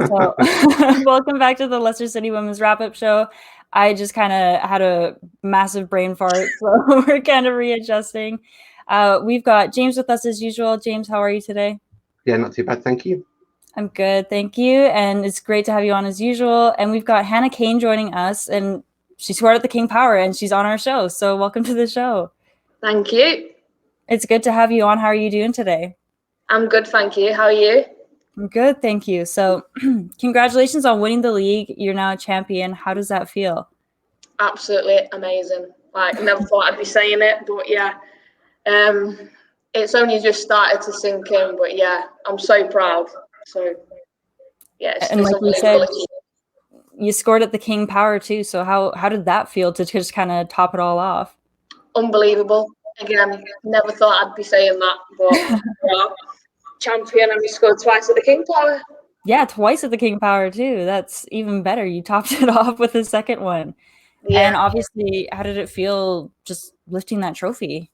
So, welcome back to the Leicester City Women's Wrap-Up Show. I just kind of had a massive brain fart, so we're kind of readjusting. We've got James with us as usual. James, how are you today? Yeah, not too bad, thank you. I'm good, thank you. And it's great to have you on as usual. And we've got Hannah Cain joining us, and she scored at the King Power, and she's on our show. So welcome to the show. Thank you. It's good to have you on. How are you doing today? I'm good, thank you. How are you? I'm good, thank you. So congratulations on winning the league. You're now a champion. How does that feel? Absolutely amazing. Like, never thought I'd be saying it, but yeah. It's only just started to sink in, but yeah, I'm so proud. So yeah, and like you said, you scored at the King Power too. So how did that feel to just kind of top it all off? Unbelievable. Again, never thought I'd be saying that, but yeah, champion, and we scored twice at the King Power. Yeah, twice at the King Power too. That's even better. You topped it off with the second one. Yeah. And obviously, how did it feel just lifting that trophy?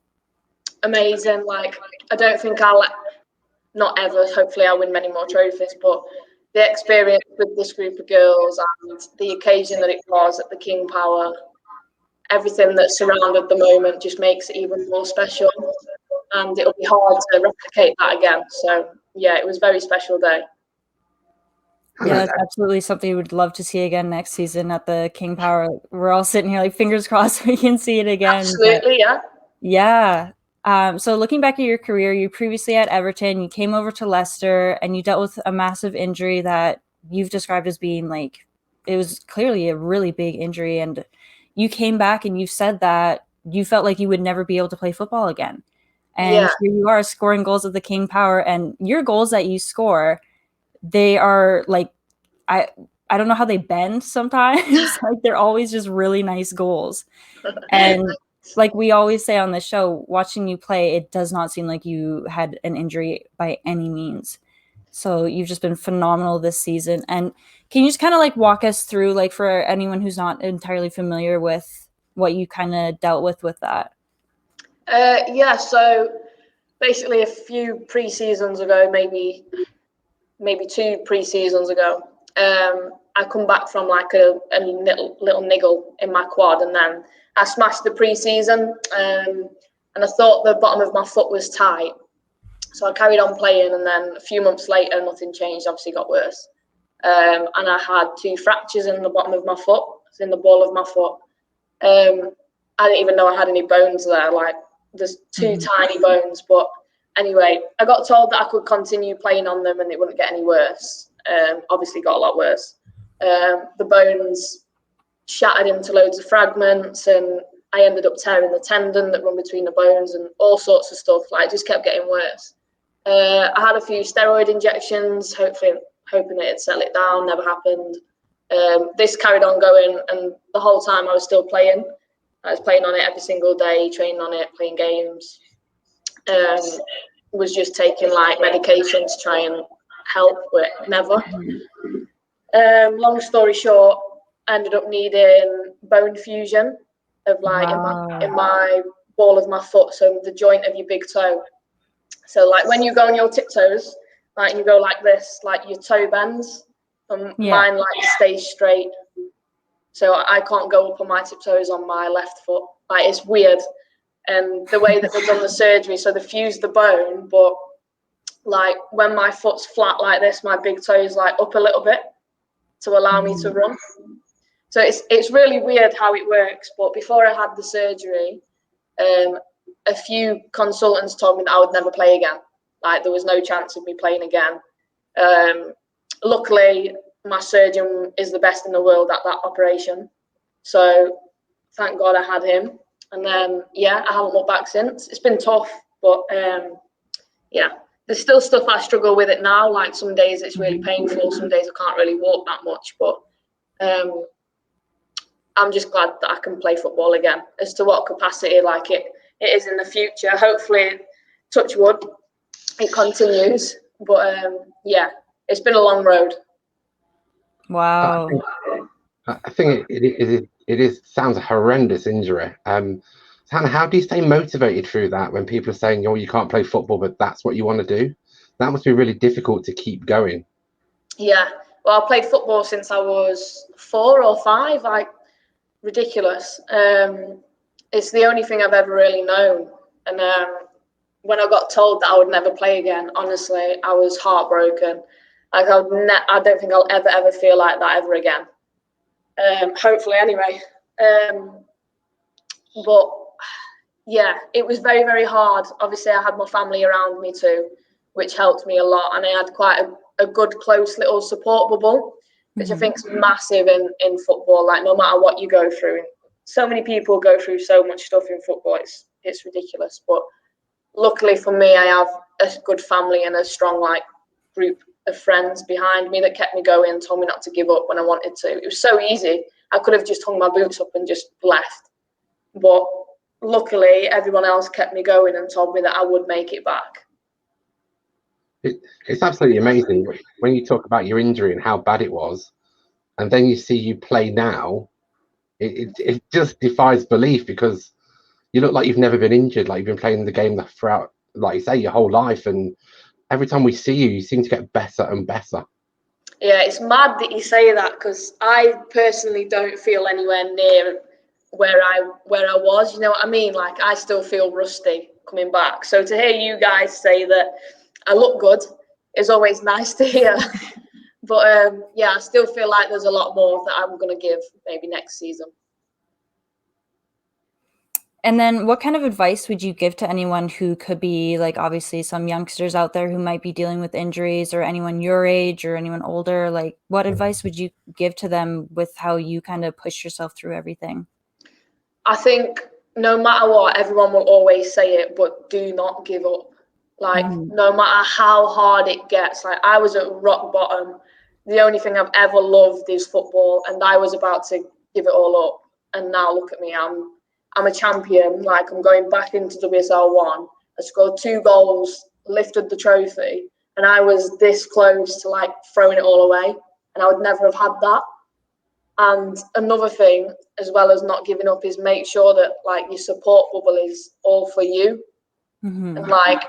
Amazing. Like, I don't think not ever, hopefully I'll win many more trophies, but the experience with this group of girls and the occasion that it was at the King Power, everything that surrounded the moment just makes it even more special. And it'll be hard to replicate that again. So yeah, it was a very special day. Yeah, that's absolutely something we would love to see again next season at the King Power. We're all sitting here like fingers crossed we can see it again. Absolutely, yeah. Yeah. So looking back at your career, you previously at Everton, you came over to Leicester, and you dealt with a massive injury that you've described as being like, it was clearly a really big injury. And you came back and you said that you felt like you would never be able to play football again. And here you are scoring goals at the King Power, and your goals that you score, they are like, I don't know how they bend sometimes. Like, they're always just really nice goals. And like we always say on the show, watching you play, it does not seem like you had an injury by any means. So you've just been phenomenal this season. And can you just kind of like walk us through, like, for anyone who's not entirely familiar with what you kind of dealt with that? Yeah, so basically a few pre-seasons ago, maybe 2 pre-seasons ago, I come back from like a little niggle in my quad, and then I smashed the pre-season, and I thought the bottom of my foot was tight. So I carried on playing, and then a few months later, nothing changed, obviously got worse. And I had 2 fractures in the bottom of my foot, in the ball of my foot. I didn't even know I had any bones there, like there's 2 tiny bones. But anyway, I got told that I could continue playing on them and it wouldn't get any worse. Obviously got a lot worse. The bones shattered into loads of fragments, and I ended up tearing the tendon that run between the bones and all sorts of stuff. Like, it just kept getting worse. I had a few steroid injections, hoping that it'd settle it down. Never happened. This carried on going, and the whole time I was still playing. I was playing on it every single day, training on it, playing games. Was just taking like medication to try and help, but never. Long story short, I ended up needing bone fusion of like in my ball of my foot, so the joint of your big toe. So like when you go on your tiptoes, like you go like this, like your toe bends, and mine like stays straight. So I can't go up on my tiptoes on my left foot. Like, it's weird. And the way that they've done the surgery, so they fused the bone, but like when my foot's flat like this, my big toe is like up a little bit to allow me to run. So it's really weird how it works. But before I had the surgery, a few consultants told me that I would never play again. Like, there was no chance of me playing again. Luckily, my surgeon is the best in the world at that operation. So thank God I had him. And then, yeah, I haven't looked back since. It's been tough, but yeah, there's still stuff I struggle with it now. Like, some days it's really painful. Some days I can't really walk that much, but I'm just glad that I can play football again. As to what capacity, like, it is in the future. Hopefully, touch wood, it continues. But yeah, it's been a long road. Wow. I think it sounds a horrendous injury. Hannah, how do you stay motivated through that when people are saying, "Oh, you can't play football, but that's what you want to do"? That must be really difficult to keep going. Yeah, Well, I played football since I was 4 or 5, like ridiculous. It's the only thing I've ever really known. And when I got told that I would never play again, honestly, I was heartbroken. Like I don't think I'll ever feel like that ever again. Hopefully, anyway. But yeah, it was very, very hard. Obviously, I had my family around me too, which helped me a lot, and I had quite a good, close little support bubble, which I think is massive in football. Like, no matter what you go through, so many people go through so much stuff in football. It's ridiculous. But luckily for me, I have a good family and a strong like group of friends behind me that kept me going, told me not to give up when I wanted to. It was so easy. I could have just hung my boots up and just left, but luckily everyone else kept me going and told me that I would make it back. It's absolutely amazing when you talk about your injury and how bad it was, and then you see you play now. It just defies belief, because you look like you've never been injured, like you've been playing the game throughout, like you say, your whole life, and every time we see you, you seem to get better and better. Yeah, it's mad that you say that, because I personally don't feel anywhere near where I was. You know what I mean? Like, I still feel rusty coming back. So to hear you guys say that I look good is always nice to hear. But yeah, I still feel like there's a lot more that I'm going to give maybe next season. And then what kind of advice would you give to anyone who could be, like, obviously some youngsters out there who might be dealing with injuries, or anyone your age or anyone older? Like, what advice would you give to them with how you kind of push yourself through everything? I think no matter what, everyone will always say it, but do not give up. Like, no matter how hard it gets, like, I was at rock bottom. The only thing I've ever loved is football, and I was about to give it all up. And now look at me, I'm a champion. Like, I'm going back into WSL1. I scored 2 goals, lifted the trophy, and I was this close to like throwing it all away, and I would never have had that. And another thing, as well as not giving up, is make sure that like your support bubble is all for you. And like,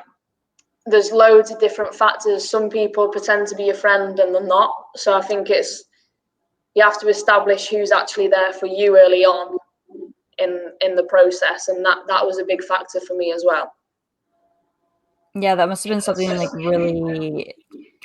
there's loads of different factors. Some people pretend to be your friend and they're not. So I think you have to establish who's actually there for you early on in the process, and that was a big factor for me as well. Yeah, that must have been something like really,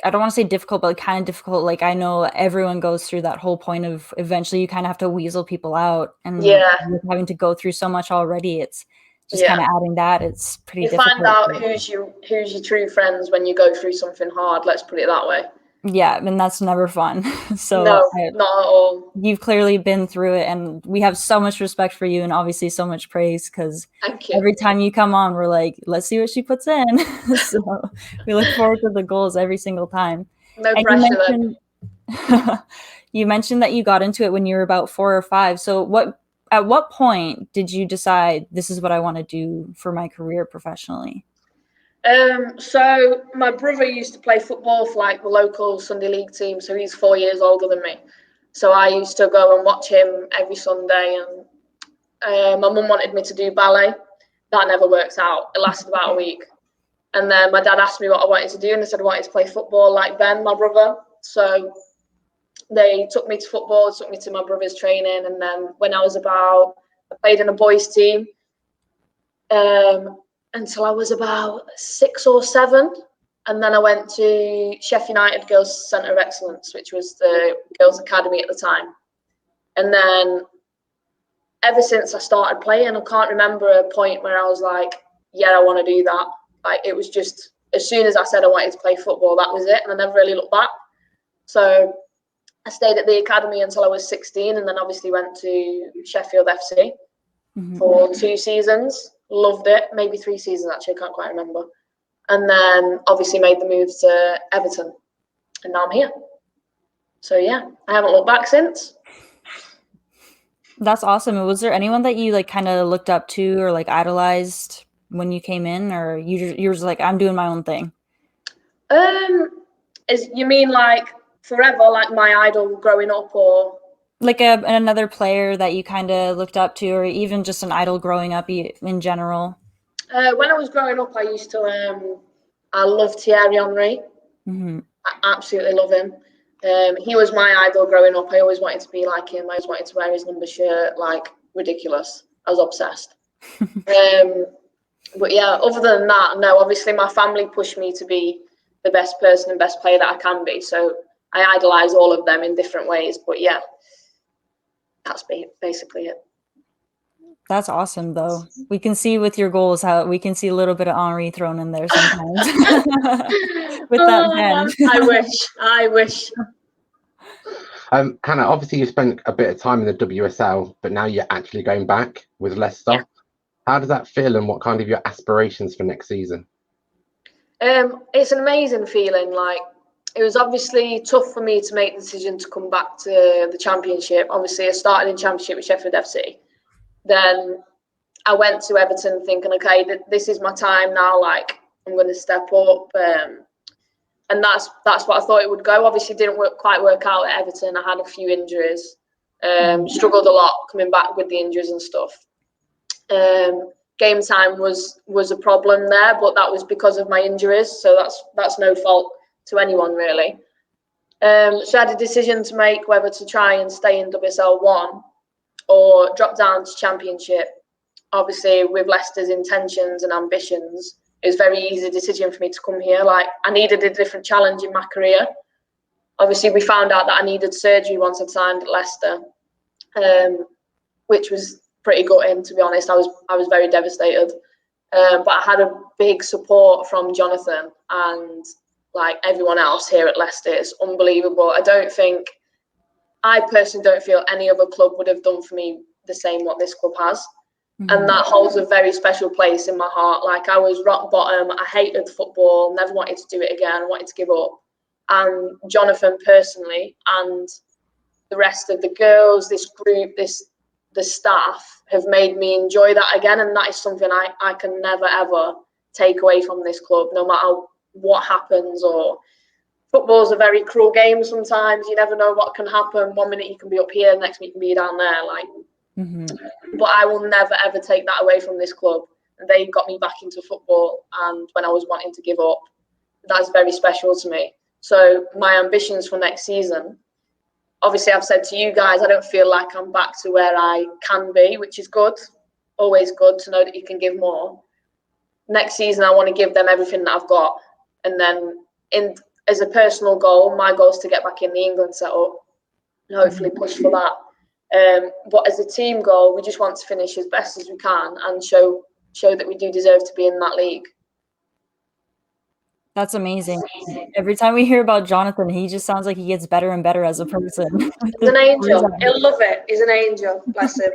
I don't want to say difficult, but kind of difficult. Like, I know everyone goes through that whole point of eventually you kind of have to weasel people out, and with having to go through so much already, it's just kind of adding that. It's pretty difficult. You find out who's your true friends when you go through something hard. Let's put it that way. Yeah, and that's never fun. So no, not at all. You've clearly been through it, and we have so much respect for you, and obviously so much praise, because every time you come on, we're like, let's see what she puts in. So we look forward to the goals every single time. No pressure. You mentioned that you got into it when you were about 4 or 5. So at what point did you decide this is what I want to do for my career professionally? So my brother used to play football for like the local Sunday league team. So he's 4 years older than me. So I used to go and watch him every Sunday. And my mum wanted me to do ballet. That never worked out. It lasted about a week. And then my dad asked me what I wanted to do. And I said I wanted to play football like Ben, my brother. So they took me to football, took me to my brother's training. And then when I played in a boys team. Until I was about 6 or 7, and then I went to Sheffield United Girls Centre of Excellence, which was the girls' academy at the time. And then ever since I started playing, I can't remember a point where I was like, yeah, I want to do that. Like, it was just, as soon as I said I wanted to play football, that was it, and I never really looked back. So I stayed at the academy until I was 16, and then obviously went to Sheffield FC for 2 seasons. Loved it, maybe 3 seasons actually, I can't quite remember. And then obviously made the move to Everton, and now I'm here. So yeah, I haven't looked back since. That's awesome. Was there anyone that you like kind of looked up to or like idolized when you came in, or you were just like, I'm doing my own thing? You mean like forever, like my idol growing up, or like another player that you kind of looked up to, or even just an idol growing up in general? When I was growing up, I used to I loved Thierry Henry. I absolutely love him. He was my idol growing up. I always wanted to be like him. I always wanted to wear his number shirt, like ridiculous. I was obsessed. But yeah, other than that, no, obviously my family pushed me to be the best person and best player that I can be. So I idolize all of them in different ways. But yeah, that's basically it. That's awesome, though. We can see with your goals how we can see a little bit of Henri thrown in there sometimes with that band. I wish. Hannah, obviously you spent a bit of time in the WSL, but now you're actually going back with Leicester. Yeah. How does that feel, and what kind of your aspirations for next season? It's an amazing feeling. Like, it was obviously tough for me to make the decision to come back to the Championship. Obviously, I started in Championship with Sheffield FC. Then I went to Everton thinking, okay, this is my time now. Like, I'm going to step up. And that's what I thought it would go. Obviously, didn't quite work out at Everton. I had a few injuries. Struggled a lot coming back with the injuries and stuff. Game time was a problem there, but that was because of my injuries. So that's no fault to anyone really. So I had a decision to make whether to try and stay in WSL 1 or drop down to Championship. Obviously, with Leicester's intentions and ambitions, it was a very easy decision for me to come here. Like, I needed a different challenge in my career. Obviously, we found out that I needed surgery once I'd signed at Leicester, which was pretty gutting, to be honest. I was very devastated. But I had a big support from Jonathan and like everyone else here at Leicester. It's unbelievable. I personally don't feel any other club would have done for me the same what this club has. And that holds a very special place in my heart. Like, I was rock bottom. I hated football, never wanted to do it again, wanted to give up. And Jonathan personally and the rest of the girls, this group, the staff have made me enjoy that again. And that is something I can never, ever take away from this club, no matter what happens. Or football's a very cruel game sometimes. You never know what can happen. 1 minute you can be up here, next minute you can be down there. Like, but I will never, ever take that away from this club. They got me back into football, and when I was wanting to give up, that's very special to me. So my ambitions for next season, obviously I've said to you guys, I don't feel like I'm back to where I can be, which is good. Always good to know that you can give more. Next season, I want to give them everything that I've got. And then as a personal goal, my goal is to get back in the England setup and hopefully push for that. But as a team goal, we just want to finish as best as we can and show that we do deserve to be in that league. That's amazing. Every time we hear about Jonathan, he just sounds like he gets better and better as a person. He's an angel. He'll love it. He's an angel. Bless him.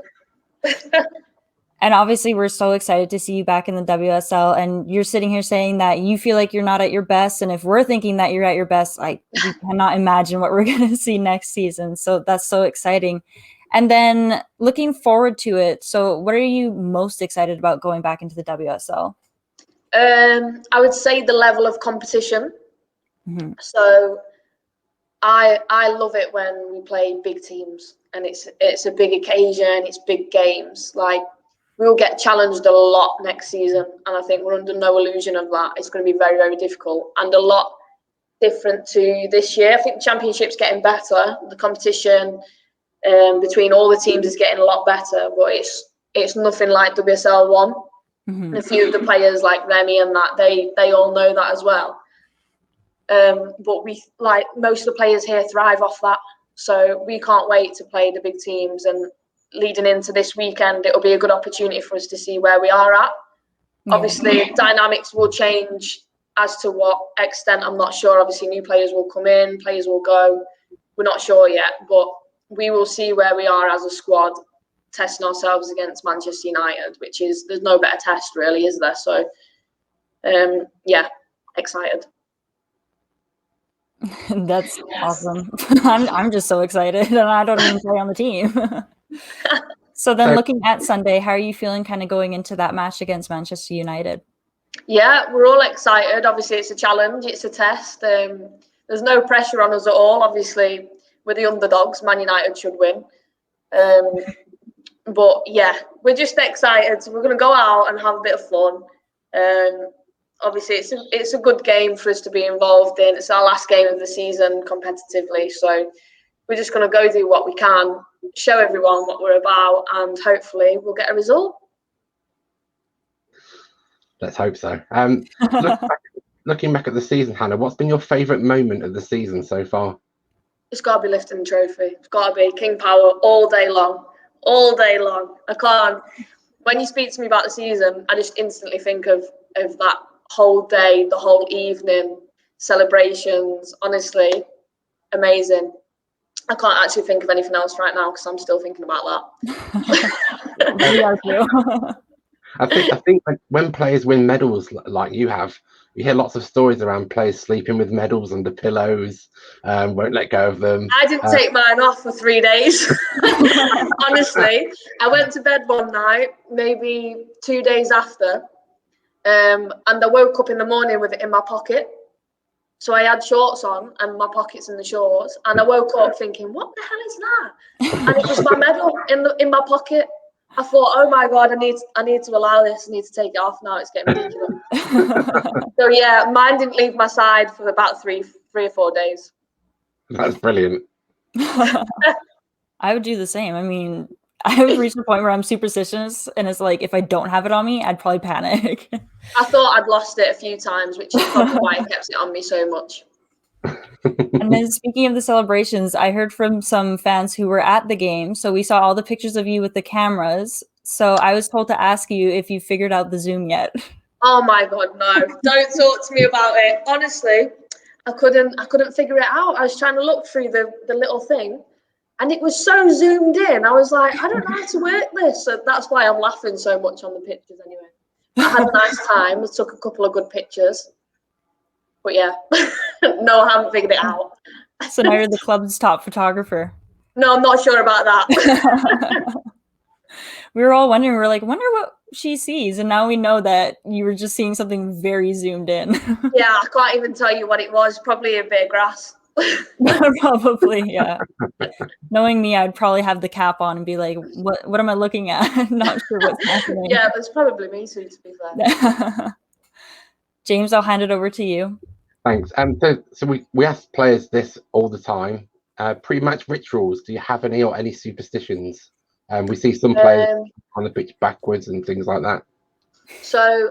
And obviously, we're so excited to see you back in the WSL. And you're sitting here saying that you feel like you're not at your best. And if we're thinking that you're at your best, we cannot imagine what we're going to see next season. So that's so exciting. And then looking forward to it. So what are you most excited about going back into the WSL? I would say the level of competition. So I love it when we play big teams and it's a big occasion, it's big games. Like, we'll get challenged a lot next season, and I think we're under no illusion of that. It's going to be very, very difficult and a lot different to this year. I think the Championship's getting better. The competition between all the teams is getting a lot better, but it's nothing like WSL 1. And a few of the players like Remy and that, they all know that as well. But we, like, most of the players here thrive off that. So we can't wait to play the big teams, and leading into this weekend, it'll be a good opportunity for us to see where we are at. Obviously, dynamics will change as to what extent, I'm not sure. Obviously, new players will come in, players will go. We're not sure yet, but we will see where we are as a squad, testing ourselves against Manchester United, there's no better test really, is there? So, yeah, excited. That's awesome. I'm just so excited, and I don't even play on the team. So then, looking at Sunday, how are you feeling kind of going into that match against Manchester United? Yeah, we're all excited. Obviously, it's a challenge, it's a test. There's no pressure on us at all. Obviously, we're the underdogs. Man United should win. But yeah, we're just excited. So we're going to go out and have a bit of fun. obviously it's a good game for us to be involved in. It's our last game of the season competitively, so we're just going to go do what we can, show everyone what we're about, and hopefully we'll get a result. Let's hope so. Looking back at the season, Hannah, what's been your favourite moment of the season so far? It's got to be lifting the trophy. It's got to be King Power all day long. All day long. I can't. When you speak to me about the season, I just instantly think of that whole day, the whole evening, celebrations. Honestly, amazing. I can't actually think of anything else right now because I'm still thinking about that. I think when players win medals like you have, you hear lots of stories around players sleeping with medals under pillows, won't let go of them. I didn't take mine off for 3 days. Honestly, I went to bed one night, maybe 2 days after, and I woke up in the morning with it in my pocket. So I had shorts on and my pockets in the shorts, and I woke up thinking, "What the hell is that?" And it was my medal in my pocket. I thought, "Oh my god, I need to allow this. I need to take it off now. It's getting ridiculous." So yeah, mine didn't leave my side for about three or 4 days. That's brilliant. I would do the same. I mean, I've reached a point where I'm superstitious, and it's like if I don't have it on me, I'd probably panic. I thought I'd lost it a few times, which is probably why it kept it on me so much. And then speaking of the celebrations, I heard from some fans who were at the game. So we saw all the pictures of you with the cameras. So I was told to ask you if you figured out the Zoom yet. Oh my god, no! Don't talk to me about it. Honestly, I couldn't figure it out. I was trying to look through the little thing, and it was so zoomed in. I was like, I don't know how to work this. So that's why I'm laughing so much on the pictures anyway. I had a nice time. I took a couple of good pictures. But yeah, no, I haven't figured it out. So now you're the club's top photographer. No, I'm not sure about that. We were all wondering, we were like, wonder what she sees. And now we know that you were just seeing something very zoomed in. Yeah, I can't even tell you what it was. Probably a bit of grass. Probably, yeah. Knowing me, I'd probably have the cap on and be like, what am I looking at? Not sure what's happening. Yeah, that's probably me too, to be fair. James, I'll hand it over to you. Thanks. So we ask players this all the time. Pre-match rituals. Do you have any or any superstitions? We see some players on the pitch backwards and things like that. So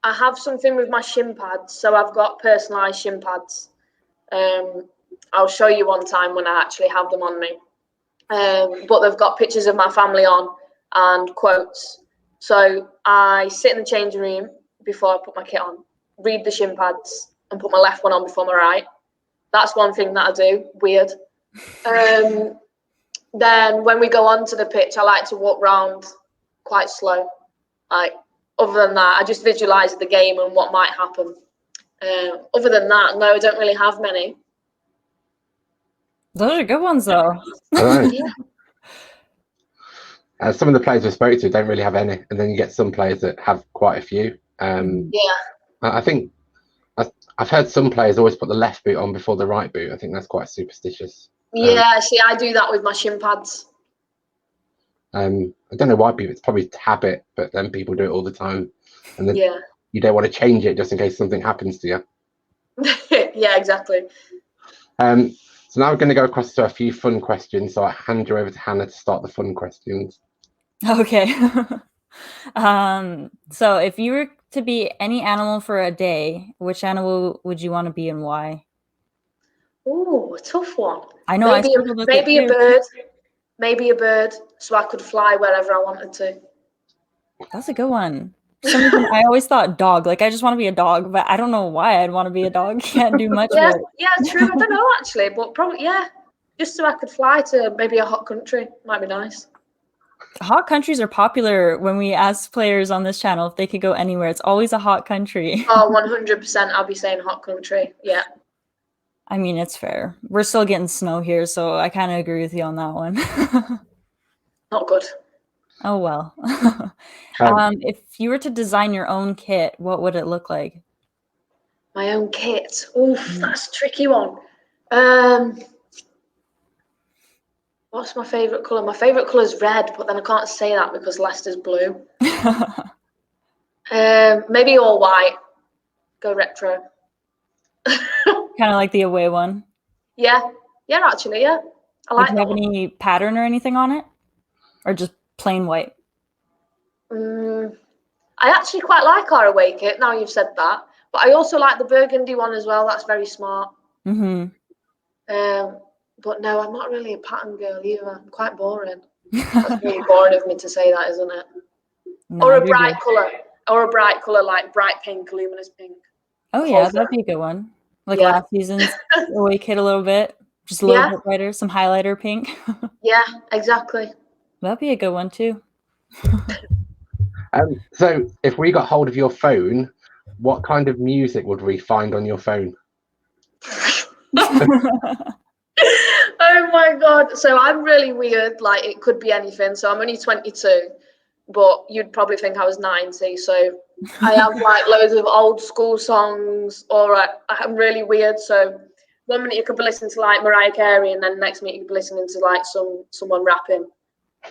I have something with my shin pads. So I've got personalised shin pads. I'll show you one time when I actually have them on me. But they've got pictures of my family on and quotes. So I sit in the changing room before I put my kit on, read the shin pads, and put my left one on before my right. That's one thing that I do. Weird. Then when we go onto the pitch, I like to walk round quite slow. Like, other than that, I just visualise the game and what might happen. Other than that, no, I don't really have many. Those are good ones, though. Yeah. Some of the players we spoke to don't really have any, and then you get some players that have quite a few. I think I've heard some players always put the left boot on before the right boot. I think that's quite superstitious. Yeah, see, I do that with my shin pads. I don't know why people, it's probably habit, but then people do it all the time. And then you don't want to change it just in case something happens to you. Yeah, exactly. So now we're going to go across to a few fun questions. So I hand you over to Hannah to start the fun questions. Okay. So if you were to be any animal for a day, which animal would you want to be and why? Ooh, a tough one. I know. Maybe a bird. Maybe a bird, so I could fly wherever I wanted to. That's a good one. For some reason, I always thought dog. Like, I just want to be a dog, but I don't know why I'd want to be a dog. Can't do much. Yeah, true. I don't know actually, but probably just so I could fly to maybe a hot country. Might be nice. Hot countries are popular. When we ask players on this channel if they could go anywhere, it's always a hot country. Oh, 100%. I'll be saying hot country. Yeah. I mean, it's fair. We're still getting snow here, so I kind of agree with you on that one. Not good. Oh, well. If you were to design your own kit, what would it look like? My own kit? Oof, that's a tricky one. What's my favourite colour? My favourite colour is red, but then I can't say that because Leicester's blue. Maybe all white. go retro. Kind of like the away one. Yeah, actually, yeah. I like Do you that have one. any pattern or anything on it? Or just plain white? I actually quite like our away kit, now you've said that. But I also like the burgundy one as well. That's very smart. Mm-hmm. But no, I'm not really a pattern girl either. I'm quite boring. That's really boring of me to say that, isn't it? No, Or a bright colour. Or a bright colour like bright pink, luminous pink. Oh yeah, that'd be a good one. Like last season's away kit a little bit. Just a little bit brighter, some highlighter pink. Yeah, exactly. That'd be a good one too. So if we got hold of your phone, what kind of music would we find on your phone? Oh my god. So I'm really weird. Like, it could be anything. So I'm only 22, but you'd probably think I was 90. So I have like loads of old school songs, or I'm really weird. So one minute you could be listening to like Mariah Carey, and then next minute you could be listening to like someone rapping.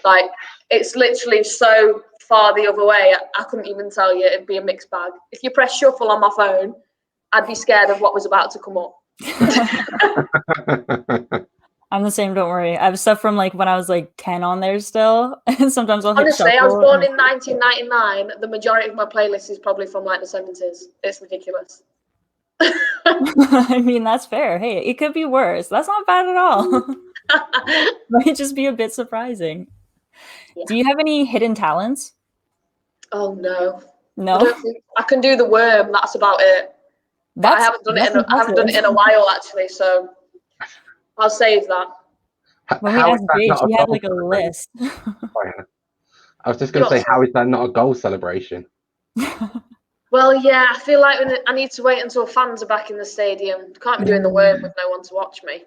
Like, it's literally so far the other way. I couldn't even tell you. It'd be a mixed bag. If you press shuffle on my phone, I'd be scared of what was about to come up. I'm the same, don't worry. I have stuff from like when I was like 10 on there still. And sometimes I'll hit Honestly, shuffle. I was born in 1999. The majority of my playlist is probably from like the 70s. It's ridiculous. I mean, that's fair. Hey, it could be worse. That's not bad at all. Might just be a bit surprising. Yeah. Do you have any hidden talents? Oh no. No. I can do the worm. That's about it. But I haven't done it in a while actually, so I'll save that. When we asked Jade, she had like a list. I was just going to say, how is that not a goal celebration? Well, yeah, I feel like I need to wait until fans are back in the stadium. Can't be doing the worm with no one to watch me.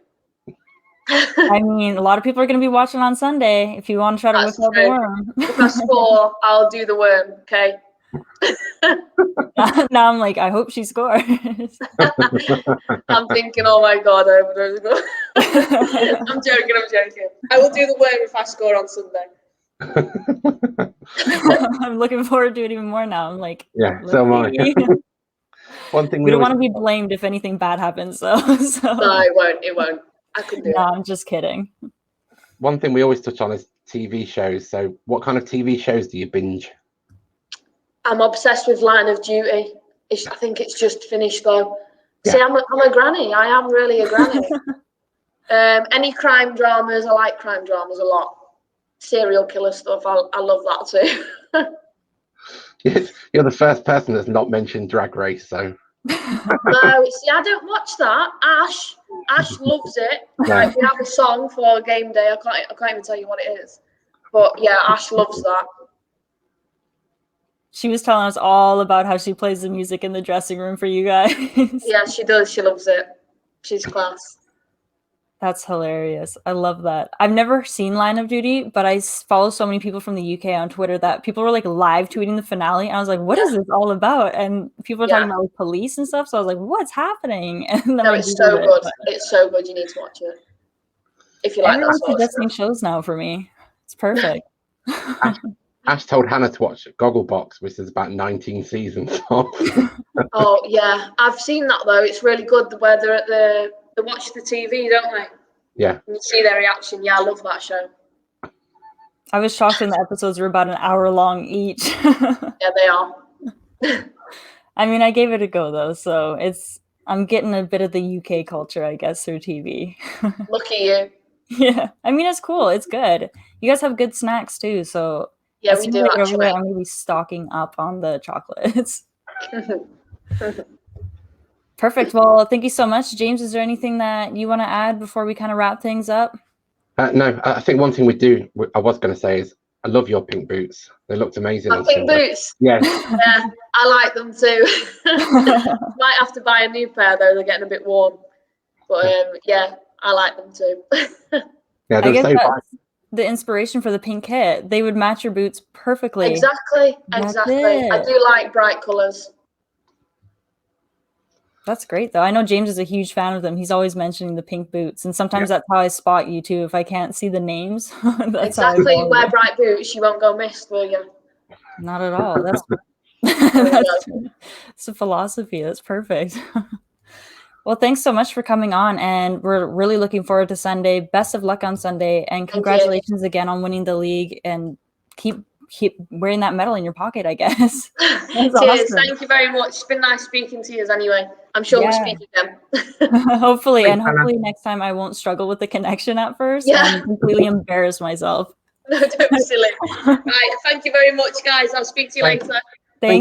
I mean, a lot of people are going to be watching on Sunday. If you want to try to whip out the worm. If I score, I'll do the worm, okay? Now I'm like, I hope she scores. I'm thinking, oh my god, I hope there's a goal. I'm joking. I will do the worm if I score on Sunday. I'm looking forward to it even more now. I'm like, yeah, so am I. One thing we don't want to be blamed if anything bad happens, though. So. No, it won't. I could do it. No, I'm just kidding. One thing we always touch on is TV shows. So what kind of TV shows do you binge? I'm obsessed with Line of Duty. I think it's just finished though. Yeah. See, I'm a granny. I am really a granny. Any crime dramas, I like crime dramas a lot. Serial killer stuff, I love that too. You're the first person that's not mentioned Drag Race, so. No, see, I don't watch that. Ash loves it. Yeah. Like, we have a song for game day. I can't even tell you what it is. But yeah, Ash loves that. She was telling us all about how she plays the music in the dressing room for you guys. Yeah, she does. She loves it. She's class. That's hilarious. I love that. I've never seen Line of Duty, but I follow so many people from the UK on Twitter that people were like live tweeting the finale. And I was like, what is this all about? And people were talking about like police and stuff. So I was like, what's happening? And then no, it's so good. It's so good. You need to watch it. If you like that sort of stuff. Shows now for me. It's perfect. Ash told Hannah to watch Gogglebox, which is about 19 seasons of. Oh, yeah. I've seen that, though. It's really good where they're at they watch the TV, don't they? Yeah. And you see their reaction. Yeah, I love that show. I was shocked when the episodes were about an hour long each. Yeah, they are. I mean, I gave it a go, though. So I'm getting a bit of the UK culture, I guess, through TV. Look at you. Yeah. I mean, it's cool. It's good. You guys have good snacks, too. So yeah, we do, actually. I'm going to be stocking up on the chocolates. Perfect. Well, thank you so much. James, is there anything that you want to add before we kind of wrap things up? No, I think one thing I was going to say is I love your pink boots. They looked amazing. My pink boots? Yes. Yeah, I like them too. Might have to buy a new pair though. They're getting a bit worn. But yeah, I like them too. Yeah, they're so fun. The inspiration for the pink kit. They would match your boots perfectly. Exactly. I do like bright colours. That's great, though. I know James is a huge fan of them. He's always mentioning the pink boots, and sometimes that's how I spot you too. If I can't see the names, that's exactly. You wear bright boots, you won't go missed, will you? Not at all. That's It's a philosophy. That's perfect. Well, thanks so much for coming on, and we're really looking forward to Sunday. Best of luck on Sunday, and congratulations again on winning the league, and keep wearing that medal in your pocket, I guess. Cheers. Awesome. Thank you very much. It's been nice speaking to you anyway. I'm sure we'll speak again. Hopefully, and hopefully next time I won't struggle with the connection at first and completely embarrass myself. No, don't be silly. Right, thank you very much, guys. I'll speak to you later.